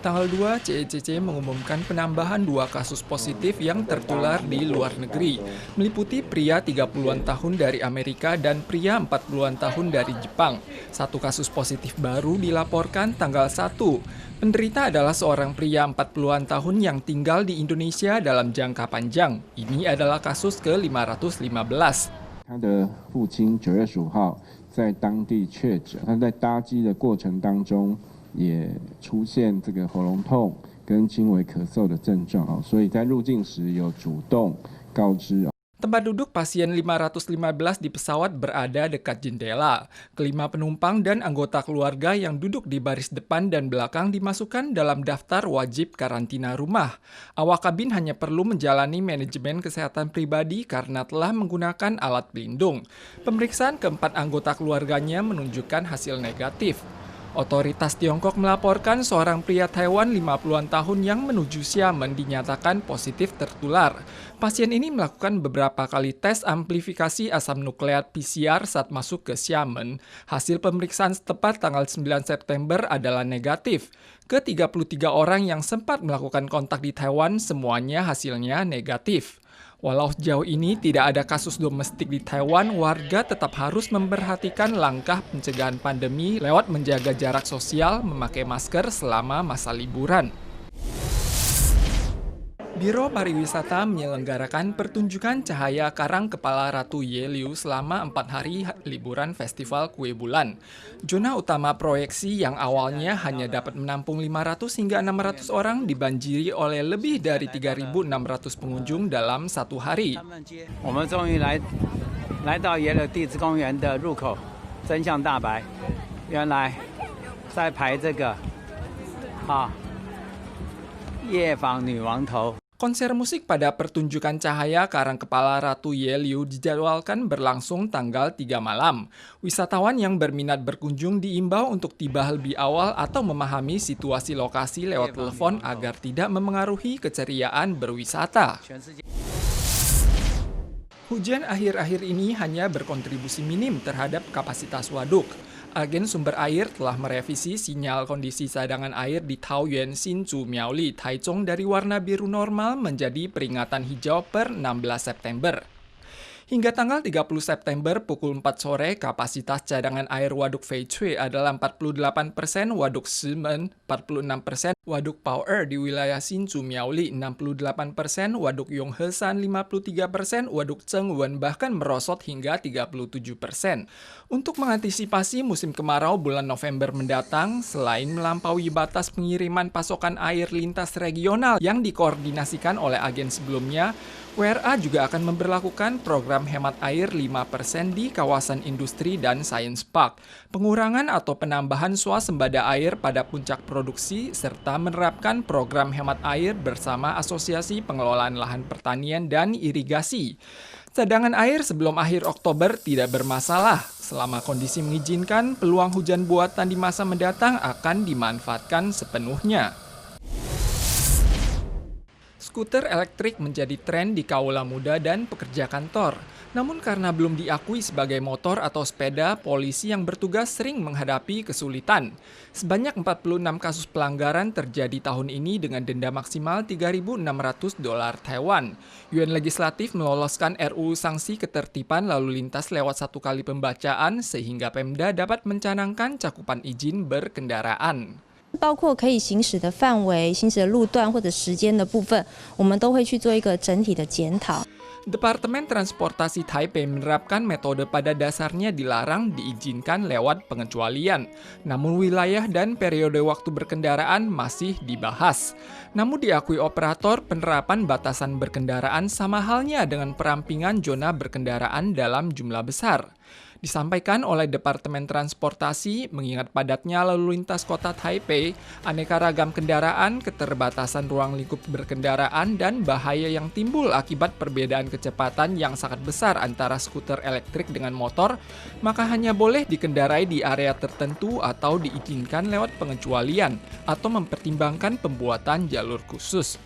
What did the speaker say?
Tanggal 2, CECC mengumumkan penambahan 2 kasus positif yang tertular di luar negeri, meliputi pria 30-an tahun dari Amerika dan pria 40-an tahun dari Jepang. 1 kasus positif baru dilaporkan tanggal 1. Penderita adalah seorang pria 40-an tahun yang tinggal di Indonesia dalam jangka panjang. Ini adalah kasus ke-515. 他的父亲9月15号在当地确诊，他在搭机的过程当中也出现这个喉咙痛跟轻微咳嗽的症状，所以在入境时有主动告知。 Tempat duduk pasien 515 di pesawat berada dekat jendela. Kelima penumpang dan anggota keluarga yang duduk di baris depan dan belakang dimasukkan dalam daftar wajib karantina rumah. Awak kabin hanya perlu menjalani manajemen kesehatan pribadi karena telah menggunakan alat pelindung. Pemeriksaan keempat anggota keluarganya menunjukkan hasil negatif. Otoritas Tiongkok melaporkan seorang pria Taiwan 50-an tahun yang menuju Xiamen dinyatakan positif tertular. Pasien ini melakukan beberapa kali tes amplifikasi asam nukleat PCR saat masuk ke Xiamen. Hasil pemeriksaan setepat tanggal 9 September adalah negatif. Ke-33 orang yang sempat melakukan kontak di Taiwan semuanya hasilnya negatif. Walau sejauh ini tidak ada kasus domestik di Taiwan, warga tetap harus memperhatikan langkah pencegahan pandemi lewat menjaga jarak sosial, memakai masker selama masa liburan. Biro Pariwisata menyelenggarakan pertunjukan cahaya karang kepala Ratu Yeliu selama 4 hari liburan Festival Kue Bulan. Zona utama proyeksi yang awalnya hanya dapat menampung 500 hingga 600 orang dibanjiri oleh lebih dari 3.600 pengunjung dalam 1 hari. 我们终于来到耶鲁地质公园的入口，真相大白，原来在排这个夜访女王头。 Konser musik pada pertunjukan cahaya karang kepala Ratu Yeliu dijadwalkan berlangsung tanggal 3 malam. Wisatawan yang berminat berkunjung diimbau untuk tiba lebih awal atau memahami situasi lokasi lewat telepon agar tidak memengaruhi keceriaan berwisata. Hujan akhir-akhir ini hanya berkontribusi minim terhadap kapasitas waduk. Agen Sumber Air telah merevisi sinyal kondisi cadangan air di Taoyuan, Hsinchu, Miaoli, Taichung dari warna biru normal menjadi peringatan hijau per 16 September. Hingga tanggal 30 September pukul 4 sore, kapasitas cadangan air Waduk Feichui adalah 48%, Waduk Shimen 46%, Waduk Power di wilayah Hsinchu Miaoli 68%, Waduk Yonghesan 53%, Waduk Chengwen bahkan merosot hingga 37%. Untuk mengantisipasi musim kemarau bulan November mendatang, selain melampaui batas pengiriman pasokan air lintas regional yang dikoordinasikan oleh agen sebelumnya, WRA juga akan memberlakukan program hemat air 5% di kawasan industri dan science park, pengurangan atau penambahan swasembada air pada puncak produksi, serta menerapkan program hemat air bersama Asosiasi Pengelolaan Lahan Pertanian dan Irigasi. Cadangan air sebelum akhir Oktober tidak bermasalah. Selama kondisi mengizinkan, peluang hujan buatan di masa mendatang akan dimanfaatkan sepenuhnya. Skuter elektrik menjadi tren di kaula muda dan pekerja kantor. Namun karena belum diakui sebagai motor atau sepeda, polisi yang bertugas sering menghadapi kesulitan. Sebanyak 46 kasus pelanggaran terjadi tahun ini dengan denda maksimal $3.600 Taiwan. Yuan Legislatif meloloskan RUU Sanksi Ketertiban Lalu Lintas lewat 1 kali pembacaan sehingga Pemda dapat mencanangkan cakupan izin berkendaraan. 包括可以行驶的范围、行驶的路段或者时间的部分，我们都会去做一个整体的检讨。 Departemen Transportasi Taipei menerapkan metode pada dasarnya dilarang diizinkan lewat pengecualian. Namun wilayah dan periode waktu berkendaraan masih dibahas. Namun diakui operator, penerapan batasan berkendaraan sama halnya dengan perampingan zona berkendaraan dalam jumlah besar. Disampaikan oleh Departemen Transportasi, mengingat padatnya lalu lintas kota Taipei, aneka ragam kendaraan, keterbatasan ruang lingkup berkendaraan, dan bahaya yang timbul akibat perbedaan kecepatan yang sangat besar antara skuter elektrik dengan motor, maka hanya boleh dikendarai di area tertentu atau diizinkan lewat pengecualian, atau mempertimbangkan pembuatan jalur khusus.